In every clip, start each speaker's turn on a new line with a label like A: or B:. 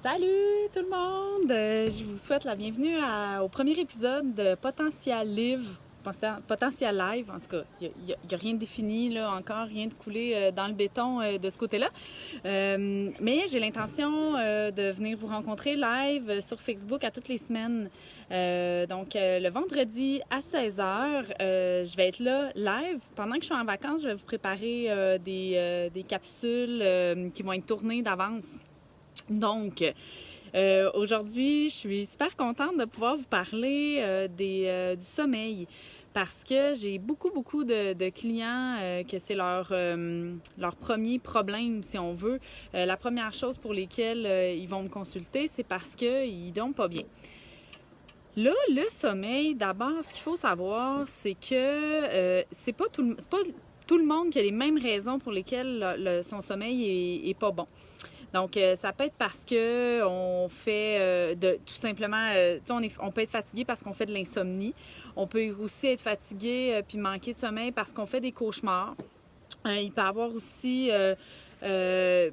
A: Salut tout le monde! Je vous souhaite la bienvenue au premier épisode de Potential Live. Potential Live, en tout cas, il n'y a rien de défini, là, encore rien de coulé dans le béton de ce côté-là. Mais j'ai l'intention de venir vous rencontrer live sur Facebook à toutes les semaines. Donc, le vendredi à 16h, je vais être là live. Pendant que je suis en vacances, je vais vous préparer des capsules qui vont être tournées d'avance. Donc, aujourd'hui, je suis super contente de pouvoir vous parler du sommeil parce que j'ai beaucoup de clients que c'est leur premier problème, si on veut. La première chose pour lesquelles ils vont me consulter, c'est parce qu'ils dorment pas bien. Là, le sommeil, d'abord, ce qu'il faut savoir, c'est que c'est pas tout le monde qui a les mêmes raisons pour lesquelles son sommeil est pas bon. Donc, ça peut être parce que on fait tout simplement, on peut être fatigué parce qu'on fait de l'insomnie. On peut aussi être fatigué puis manquer de sommeil parce qu'on fait des cauchemars. Il peut y avoir aussi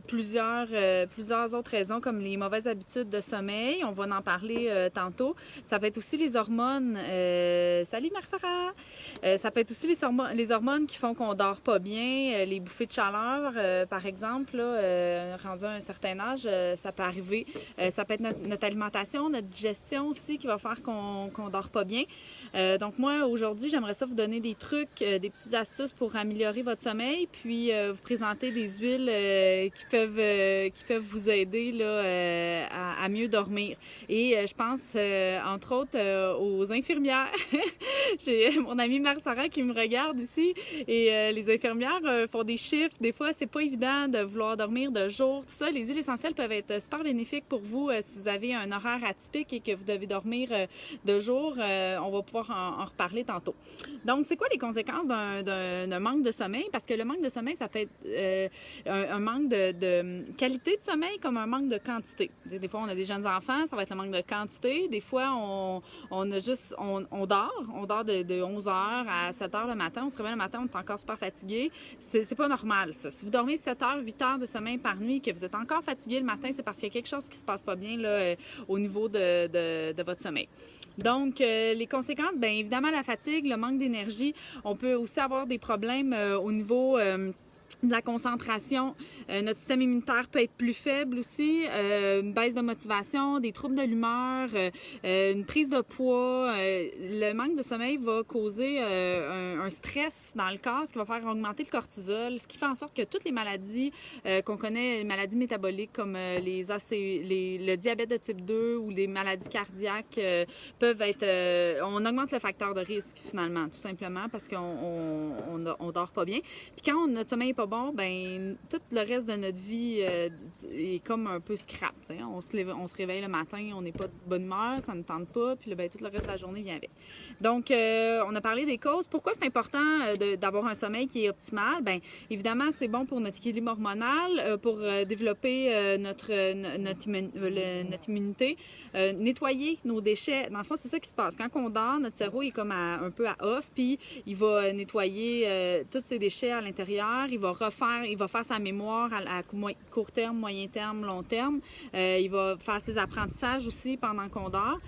A: plusieurs autres raisons comme les mauvaises habitudes de sommeil. On va en parler tantôt. Ça peut être aussi les hormones. Salut Marsara! Ça peut être aussi les hormones qui font qu'on dort pas bien. Les bouffées de chaleur, par exemple, là, rendu à un certain âge, ça peut arriver. Ça peut être notre alimentation, notre digestion aussi qui va faire qu'on dort pas bien. Donc moi, aujourd'hui, j'aimerais ça vous donner des trucs, des petites astuces pour améliorer votre sommeil, puis vous présenter des huiles qui peuvent vous aider là, à mieux dormir. Et je pense, entre autres, aux infirmières. J'ai mon amie Marsara qui me regarde ici et les infirmières font des chiffres. Des fois, c'est pas évident de vouloir dormir de jour. Tout ça, les huiles essentielles peuvent être super bénéfiques pour vous si vous avez un horaire atypique et que vous devez dormir de jour. On va pouvoir en reparler tantôt. Donc, c'est quoi les conséquences d'un manque de sommeil? Parce que le manque de sommeil, ça peut être un manque de qualité de sommeil comme un manque de quantité. Des fois, on a des jeunes enfants, ça va être le manque de quantité. Des fois, on dort de 11h à 7h le matin. On se réveille le matin, on est encore super fatigué. C'est pas normal, ça. Si vous dormez 7h, 8h de sommeil par nuit et que vous êtes encore fatigué le matin, c'est parce qu'il y a quelque chose qui se passe pas bien là, au niveau de votre sommeil. Donc, les conséquences, bien évidemment, la fatigue, le manque d'énergie. On peut aussi avoir des problèmes au niveau de la concentration. Notre système immunitaire peut être plus faible aussi, une baisse de motivation, des troubles de l'humeur, une prise de poids. Le manque de sommeil va causer un stress dans le corps, ce qui va faire augmenter le cortisol, ce qui fait en sorte que toutes les maladies qu'on connaît, les maladies métaboliques comme le diabète de type 2 ou les maladies cardiaques peuvent être... on augmente le facteur de risque finalement, tout simplement parce qu'on dort pas bien. Puis quand notre sommeil n'est pas bon, ben tout le reste de notre vie est comme un peu scrap. On se réveille le matin, on n'est pas de bonne humeur, ça ne tente pas, puis ben, tout le reste de la journée vient avec. Donc, on a parlé des causes. Pourquoi c'est important d'avoir un sommeil qui est optimal? Bien, évidemment, c'est bon pour notre équilibre hormonal, pour développer notre immunité, nettoyer nos déchets. Dans le fond, c'est ça qui se passe. Quand on dort, notre cerveau est comme un peu à off, puis il va nettoyer tous ses déchets à l'intérieur. Il va faire sa mémoire à court terme, moyen terme, long terme. Il va faire ses apprentissages aussi pendant qu'on dort.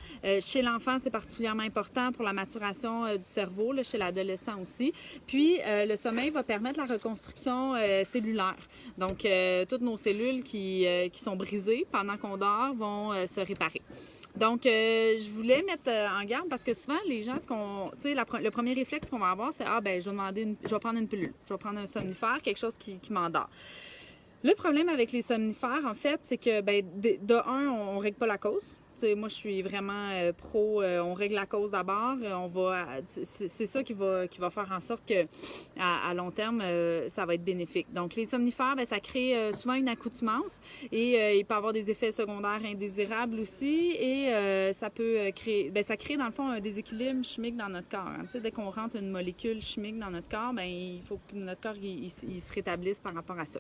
A: Chez l'enfant, c'est particulièrement important pour la maturation du cerveau, là, chez l'adolescent aussi. Puis, le sommeil va permettre la reconstruction cellulaire. Donc, toutes nos cellules qui sont brisées pendant qu'on dort vont se réparer. Donc, je voulais mettre en garde parce que souvent, les gens, le premier réflexe qu'on va avoir, c'est je vais prendre une pilule, je vais prendre un somnifère, quelque chose qui m'endort. Le problème avec les somnifères, en fait, c'est que, on règle pas la cause. T'sais, moi, je suis vraiment pro. On règle la cause d'abord. C'est ça qui va faire en sorte que à long terme, ça va être bénéfique. Donc, les somnifères, ça crée souvent une accoutumance et il peut avoir des effets secondaires indésirables aussi. Et ça peut créer, ça crée dans le fond un déséquilibre chimique dans notre corps. Hein. Dès qu'on rentre une molécule chimique dans notre corps, il faut que notre corps il se rétablisse par rapport à ça.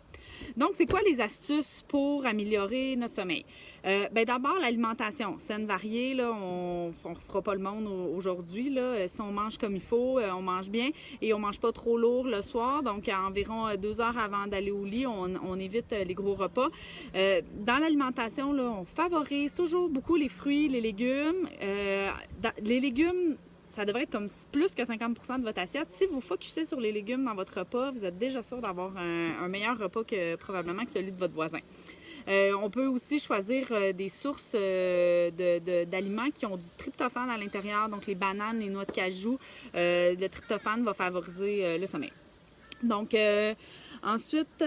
A: Donc, c'est quoi les astuces pour améliorer notre sommeil? D'abord, l'alimentation. alimentation saine, variée, là, on ne fera pas le monde aujourd'hui. Là. Si on mange comme il faut, on mange bien et on mange pas trop lourd le soir. Donc, à environ 2 heures avant d'aller au lit, on évite les gros repas. Dans l'alimentation, là, on favorise toujours beaucoup les fruits, les légumes. Les légumes, ça devrait être comme plus que 50% de votre assiette. Si vous focussez sur les légumes dans votre repas, vous êtes déjà sûr d'avoir un meilleur repas que probablement que celui de votre voisin. On peut aussi choisir des sources d'aliments qui ont du tryptophane à l'intérieur, donc les bananes, les noix de cajou. Le tryptophane va favoriser le sommeil. Donc, ensuite,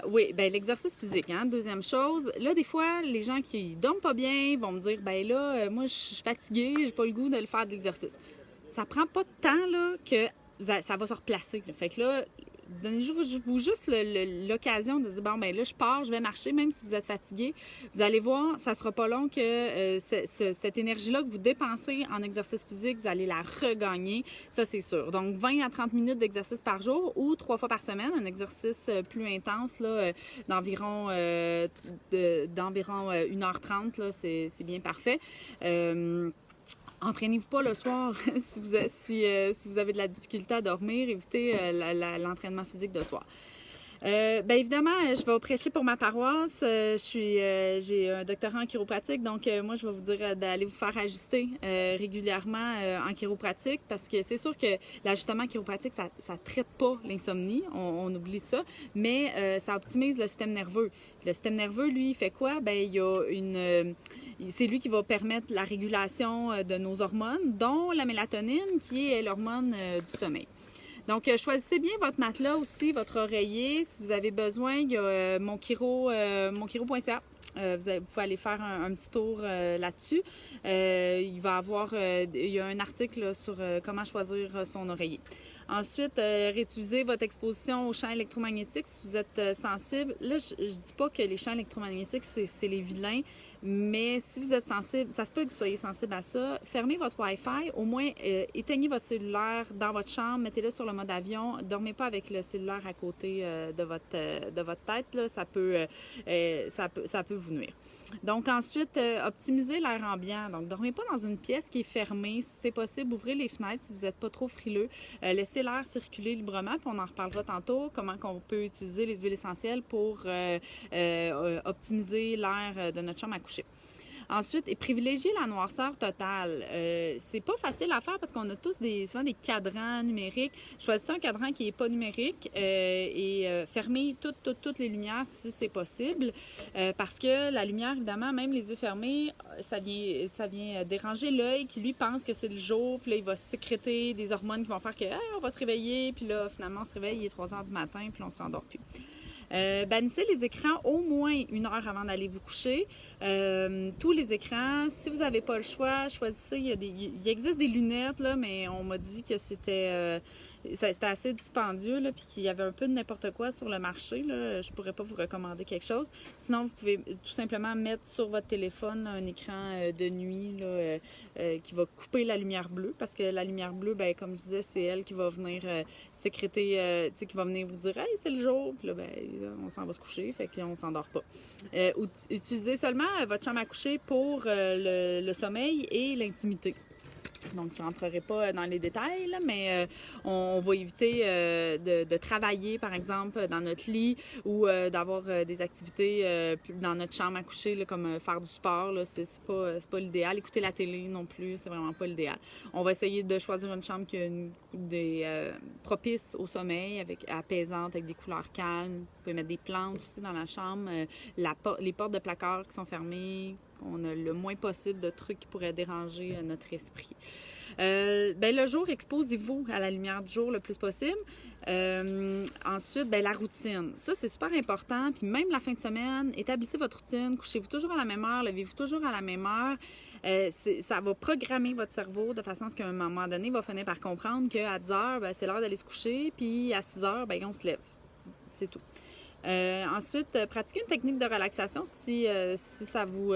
A: oui, ben l'exercice physique, hein, deuxième chose. Là, des fois, les gens qui dorment pas bien vont me dire, ben là, moi, je suis fatiguée, j'ai pas le goût de le faire de l'exercice. Ça prend pas de temps, là, que ça va se replacer. Là. Fait que là, donnez-vous juste l'occasion de dire, bon, ben là, je pars, je vais marcher, même si vous êtes fatigué. Vous allez voir, ça sera pas long que cette énergie-là que vous dépensez en exercice physique, vous allez la regagner. Ça, c'est sûr. Donc, 20 à 30 minutes d'exercice par jour ou 3 fois par semaine, un exercice plus intense, là, d'environ 1h30, là, c'est bien parfait. Entraînez-vous pas le soir si vous avez de la difficulté à dormir. Évitez l'entraînement physique de soir. Bien évidemment, je vais prêcher pour ma paroisse. J'ai un doctorat en chiropratique, donc moi, je vais vous dire d'aller vous faire ajuster régulièrement en chiropratique parce que c'est sûr que l'ajustement chiropratique, ça traite pas l'insomnie, on oublie ça, mais ça optimise le système nerveux. Le système nerveux, lui, il fait quoi? Bien, il y a c'est lui qui va permettre la régulation de nos hormones, dont la mélatonine, qui est l'hormone du sommeil. Donc, choisissez bien votre matelas aussi, votre oreiller. Si vous avez besoin, il y a monchiro.ca. Vous pouvez aller faire un petit tour là-dessus. Il y a un article là, sur comment choisir son oreiller. Ensuite, réutiliser votre exposition aux champs électromagnétiques si vous êtes sensible. Là, je ne dis pas que les champs électromagnétiques, c'est les vilains, mais si vous êtes sensible, ça se peut que vous soyez sensible à ça, fermez votre Wi-Fi, au moins éteignez votre cellulaire dans votre chambre, mettez-le sur le mode avion, dormez pas avec le cellulaire à côté de votre tête, là, ça peut vous nuire. Donc ensuite, optimisez l'air ambiant. Donc, dormez pas dans une pièce qui est fermée. Si c'est possible, ouvrez les fenêtres si vous n'êtes pas trop frileux. Laissez l'air circuler librement, puis on en reparlera tantôt, comment on peut utiliser les huiles essentielles pour optimiser l'air de notre chambre à coucher. Ensuite, privilégiez la noirceur totale. C'est pas facile à faire parce qu'on a tous souvent des cadrans numériques. Choisissez un cadran qui n'est pas numérique et fermez toutes les lumières si c'est possible. Parce que la lumière, évidemment, même les yeux fermés, ça vient déranger l'œil qui, lui, pense que c'est le jour. Puis là, il va sécréter des hormones qui vont faire que on va se réveiller. Puis là, finalement, on se réveille, il est 3 heures du matin, puis là, on se rendort plus. Bannissez les écrans au moins 1 heure avant d'aller vous coucher. Tous les écrans, si vous n'avez pas le choix, choisissez. Il existe des lunettes, là, mais on m'a dit que c'était assez dispendieux, là, puis qu'il y avait un peu de n'importe quoi sur le marché. Là. Je pourrais pas vous recommander quelque chose. Sinon, vous pouvez tout simplement mettre sur votre téléphone un écran de nuit là, qui va couper la lumière bleue, parce que la lumière bleue, ben, comme je disais, c'est elle qui va venir sécréter, qui va venir vous dire « Hey, c'est le jour! » Puis là, ben, on s'en va se coucher, fait qu'on s'endort pas. Utilisez seulement votre chambre à coucher pour le sommeil et l'intimité. Donc, je ne rentrerai pas dans les détails, là, mais on va éviter de travailler, par exemple, dans notre lit ou d'avoir des activités dans notre chambre à coucher, là, comme faire du sport. Là, c'est pas l'idéal. Écouter la télé non plus, c'est vraiment pas l'idéal. On va essayer de choisir une chambre qui est propice au sommeil, apaisante, avec des couleurs calmes. Vous pouvez mettre des plantes aussi dans la chambre. Les portes de placard qui sont fermées. On a le moins possible de trucs qui pourraient déranger notre esprit. Le jour, exposez-vous à la lumière du jour le plus possible. Ensuite, la routine. Ça, c'est super important. Puis même la fin de semaine, établissez votre routine. Couchez-vous toujours à la même heure. Levez-vous toujours à la même heure. Ça va programmer votre cerveau de façon à ce qu'à un moment donné, il va finir par comprendre qu'à 10 heures, c'est l'heure d'aller se coucher. Puis à 6 heures, on se lève. C'est tout. Ensuite, pratiquez une technique de relaxation si ça vous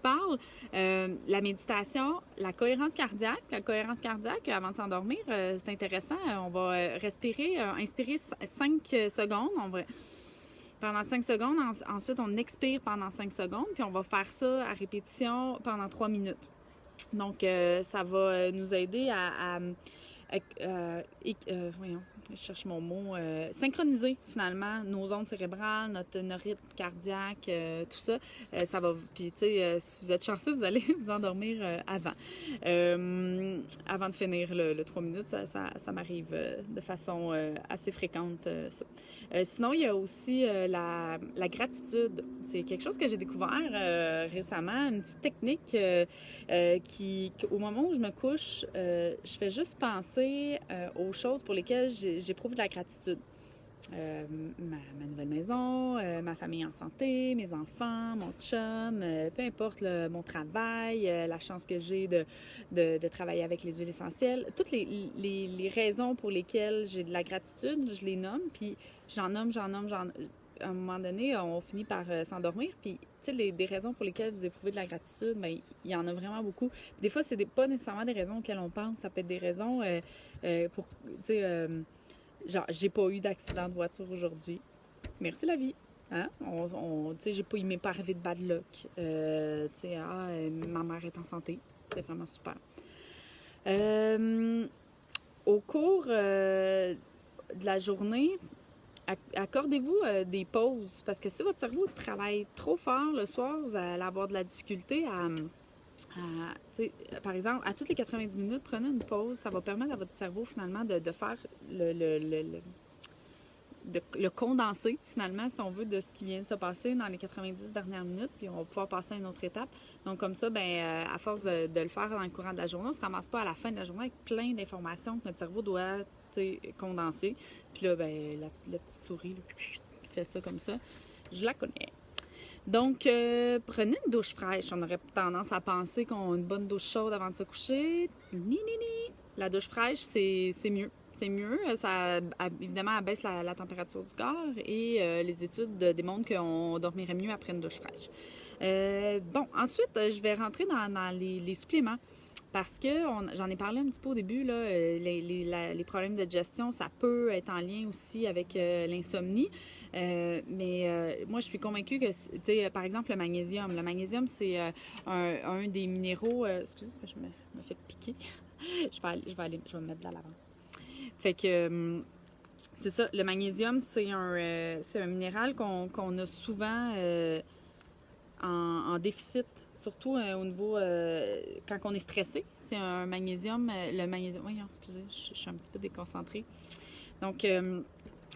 A: parle. La méditation, la cohérence cardiaque. La cohérence cardiaque, avant de s'endormir, c'est intéressant. On va respirer, inspirer 5 secondes. pendant 5 secondes. Ensuite, on expire pendant 5 secondes, puis on va faire ça à répétition pendant 3 minutes. Donc, ça va nous aider voyons, je cherche mon mot, synchroniser finalement nos ondes cérébrales, notre rythme cardiaque, tout ça. Ça va, puis tu sais, si vous êtes chanceux, vous allez vous endormir avant de finir le 3 minutes. Ça m'arrive de façon assez fréquente. Sinon, il y a aussi la gratitude. C'est quelque chose que j'ai découvert récemment, une petite technique qui, au moment où je me couche, je fais juste penser aux choses pour lesquelles j'éprouve de la gratitude. Ma nouvelle maison, ma famille en santé, mes enfants, mon chum, peu importe mon travail, la chance que j'ai de travailler avec les huiles essentielles. Toutes les raisons pour lesquelles j'ai de la gratitude, je les nomme, puis j'en nomme. À un moment donné, on finit par s'endormir, puis tu sais, des raisons pour lesquelles vous éprouvez de la gratitude, bien, il y en a vraiment beaucoup. Puis des fois, c'est pas nécessairement des raisons auxquelles on pense, ça peut être des raisons pour, tu sais, genre, j'ai pas eu d'accident de voiture aujourd'hui. Merci la vie. Hein? Tu sais, il m'est pas arrivé de bad luck. Tu sais, ma mère est en santé. C'est vraiment super. Au cours de la journée, accordez-vous des pauses, parce que si votre cerveau travaille trop fort le soir, vous allez avoir de la difficulté par exemple, à toutes les 90 minutes, prenez une pause. Ça va permettre à votre cerveau, finalement, de faire le condenser, finalement, si on veut, de ce qui vient de se passer dans les 90 dernières minutes, puis on va pouvoir passer à une autre étape. Donc, comme ça, à force de le faire dans le courant de la journée, on ne se ramasse pas à la fin de la journée avec plein d'informations que notre cerveau doit condenser. Puis là, la petite souris là, qui fait ça comme ça, je la connais. Donc, prenez une douche fraîche. On aurait tendance à penser qu'on a une bonne douche chaude avant de se coucher. Ni. La douche fraîche, c'est mieux. C'est mieux. Ça, évidemment, abaisse la température du corps et les études démontrent qu'on dormirait mieux après une douche fraîche. Ensuite, je vais rentrer dans les suppléments. Parce que j'en ai parlé un petit peu au début, là, les problèmes de digestion, ça peut être en lien aussi avec l'insomnie. Moi, je suis convaincue que, tu sais, par exemple, le magnésium. Le magnésium, c'est un des minéraux... excusez, je me fais piquer. je vais me mettre de la lavande. Fait que... c'est ça, le magnésium, c'est un minéral qu'on a souvent en déficit, surtout au niveau quand on est stressé. C'est un magnésium, le magnésium... Oui, excusez, je suis un petit peu déconcentrée. Donc,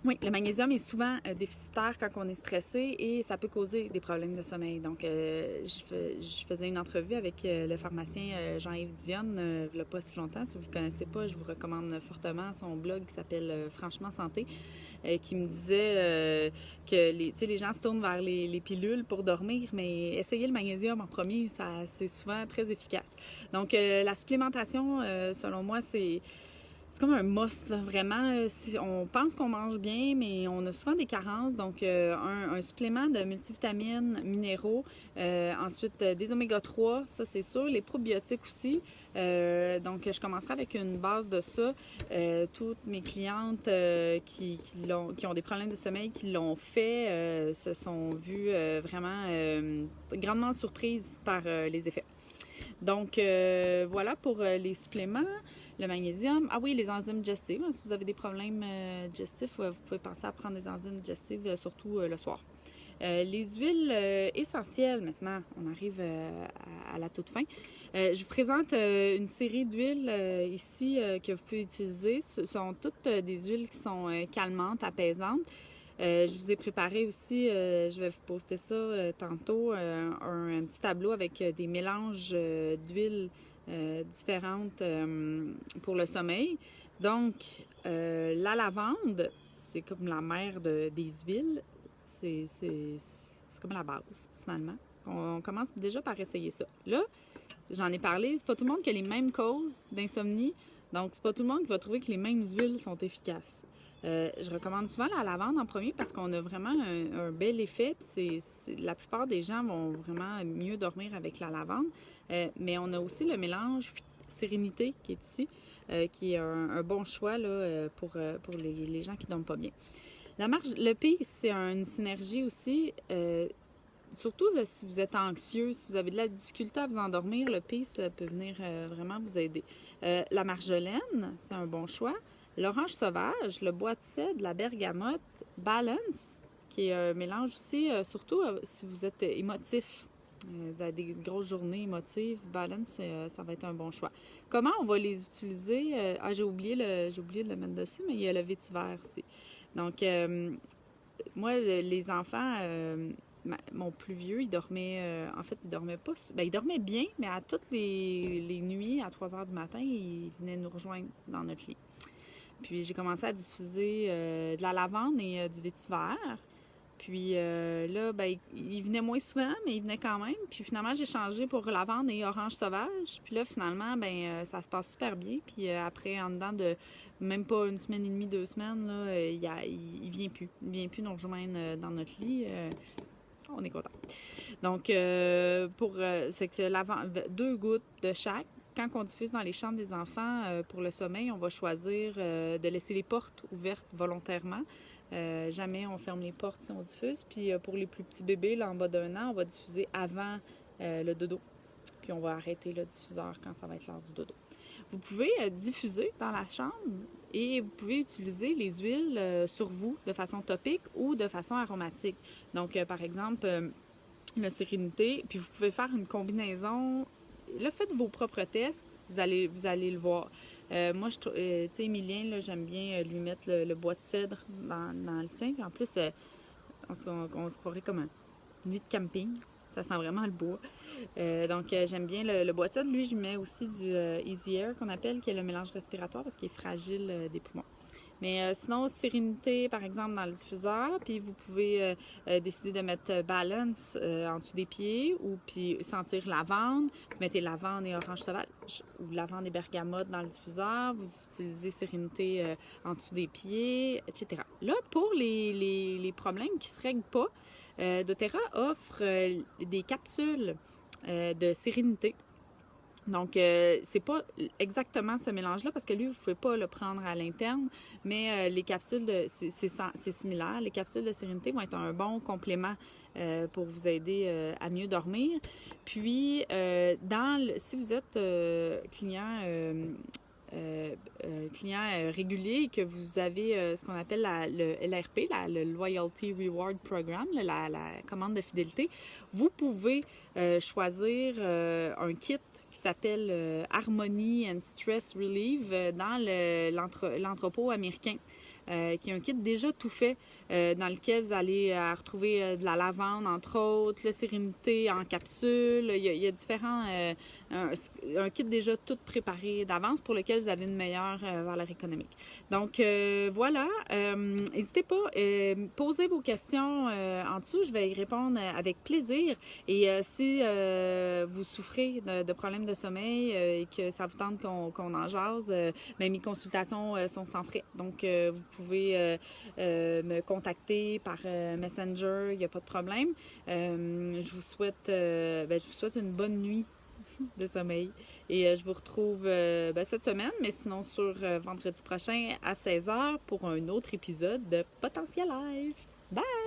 A: oui, le magnésium est souvent déficitaire quand on est stressé et ça peut causer des problèmes de sommeil. Donc, je faisais une entrevue avec le pharmacien Jean-Yves Dionne il n'y a pas si longtemps. Si vous ne le connaissez pas, je vous recommande fortement son blog qui s'appelle Franchement Santé, qui me disait que les gens se tournent vers les pilules pour dormir, mais essayez le magnésium en premier, c'est souvent très efficace. Donc, la supplémentation, selon moi, c'est comme un must, là, vraiment. On pense qu'on mange bien, mais on a souvent des carences. Donc, un supplément de multivitamines, minéraux, ensuite des oméga-3, ça c'est sûr. Les probiotiques aussi. Donc, je commencerai avec une base de ça. Toutes mes clientes qui ont des problèmes de sommeil, qui l'ont fait, se sont vues vraiment grandement surprises par les effets. Donc, voilà pour les suppléments. Le magnésium. Ah oui, les enzymes digestives. Si vous avez des problèmes digestifs, vous pouvez penser à prendre des enzymes digestives, surtout le soir. Les huiles essentielles, maintenant, on arrive à la toute fin. Je vous présente une série d'huiles ici que vous pouvez utiliser. Ce sont toutes des huiles qui sont calmantes, apaisantes. Je vous ai préparé aussi, je vais vous poster ça tantôt, un petit tableau avec des mélanges d'huiles différentes pour le sommeil. Donc, la lavande, c'est comme la mère des huiles. C'est comme la base, finalement. On commence déjà par essayer ça. Là, j'en ai parlé, c'est pas tout le monde qui a les mêmes causes d'insomnie. Donc, c'est pas tout le monde qui va trouver que les mêmes huiles sont efficaces. Je recommande souvent la lavande en premier parce qu'on a vraiment un bel effet. La plupart des gens vont vraiment mieux dormir avec la lavande. Mais on a aussi le mélange Sérénité qui est ici, qui est un bon choix là, pour les gens qui ne dorment pas bien. Le PEACE, c'est une synergie aussi. Surtout là, si vous êtes anxieux, si vous avez de la difficulté à vous endormir, le PEACE peut venir vraiment vous aider. La marjolaine, c'est un bon choix. L'orange sauvage, le bois de cèdre, la bergamote, Balance, qui est un mélange aussi, surtout si vous êtes émotif. Vous avez des grosses journées émotives, Balance, ça va être un bon choix. Comment on va les utiliser? J'ai oublié de le mettre dessus, mais il y a le vétiver aussi. Donc, moi, les enfants, mon plus vieux, il dormait, en fait, il dormait pas, il dormait bien, mais à toutes les nuits, à 3 heures du matin, il venait nous rejoindre dans notre lit. Puis j'ai commencé à diffuser de la lavande et du vétiver. Puis là, il venait moins souvent, mais il venait quand même. Puis finalement, j'ai changé pour lavande et orange sauvage. Puis là, finalement, ça se passe super bien. Puis après, en dedans de même pas une semaine et demie, 2 semaines, là, il vient plus. Il vient plus nous rejoindre dans notre lit. On est content. Donc, c'est que c'est 2 gouttes de chaque. Quand on diffuse dans les chambres des enfants pour le sommeil, on va choisir de laisser les portes ouvertes volontairement. Jamais on ferme les portes si on diffuse. Puis pour les plus petits bébés, là, en bas d'1 an, on va diffuser avant le dodo. Puis on va arrêter le diffuseur quand ça va être l'heure du dodo. Vous pouvez diffuser dans la chambre et vous pouvez utiliser les huiles sur vous de façon topique ou de façon aromatique. Donc, par exemple, la sérénité, puis vous pouvez faire une combinaison. Là, faites vos propres tests, vous allez le voir. Moi, tu sais, Emilien, là, j'aime bien lui mettre le bois de cèdre dans le tien. Puis en plus, on se croirait comme une nuit de camping. Ça sent vraiment le bois. Donc, j'aime bien le bois de cèdre. Lui, je mets aussi du Easy Air qu'on appelle, qui est le mélange respiratoire parce qu'il est fragile des poumons. Mais sinon, sérénité, par exemple, dans le diffuseur. Puis vous pouvez décider de mettre Balance en dessous des pieds ou puis sentir lavande. Vous mettez lavande et orange sauvage ou lavande et bergamote dans le diffuseur. Vous utilisez sérénité en dessous des pieds, etc. Là, pour les problèmes qui ne se règlent pas, doTERRA offre des capsules de sérénité. Donc, c'est pas exactement ce mélange-là parce que lui, vous pouvez pas le prendre à l'interne, mais les capsules, c'est similaire. Les capsules de sérénité vont être un bon complément pour vous aider à mieux dormir. Puis, si vous êtes client régulier et que vous avez ce qu'on appelle le LRP, le Loyalty Reward Program, la commande de fidélité, vous pouvez choisir un kit qui s'appelle Harmony and Stress Relief dans l'entrepôt américain. Qui est un kit déjà tout fait, dans lequel vous allez retrouver de la lavande, entre autres, la sérénité en capsule. Il y a différents... un kit déjà tout préparé d'avance pour lequel vous avez une meilleure valeur économique. Donc, voilà. N'hésitez pas, posez vos questions en dessous. Je vais y répondre avec plaisir. Et si vous souffrez de problèmes de sommeil et que ça vous tente qu'on en jase, mes consultations sont sans frais. Donc, vous pouvez me contacter par Messenger, il n'y a pas de problème. Je vous souhaite une bonne nuit de sommeil. Et je vous retrouve cette semaine, mais sinon sur vendredi prochain à 16h pour un autre épisode de Potentiel Live. Bye!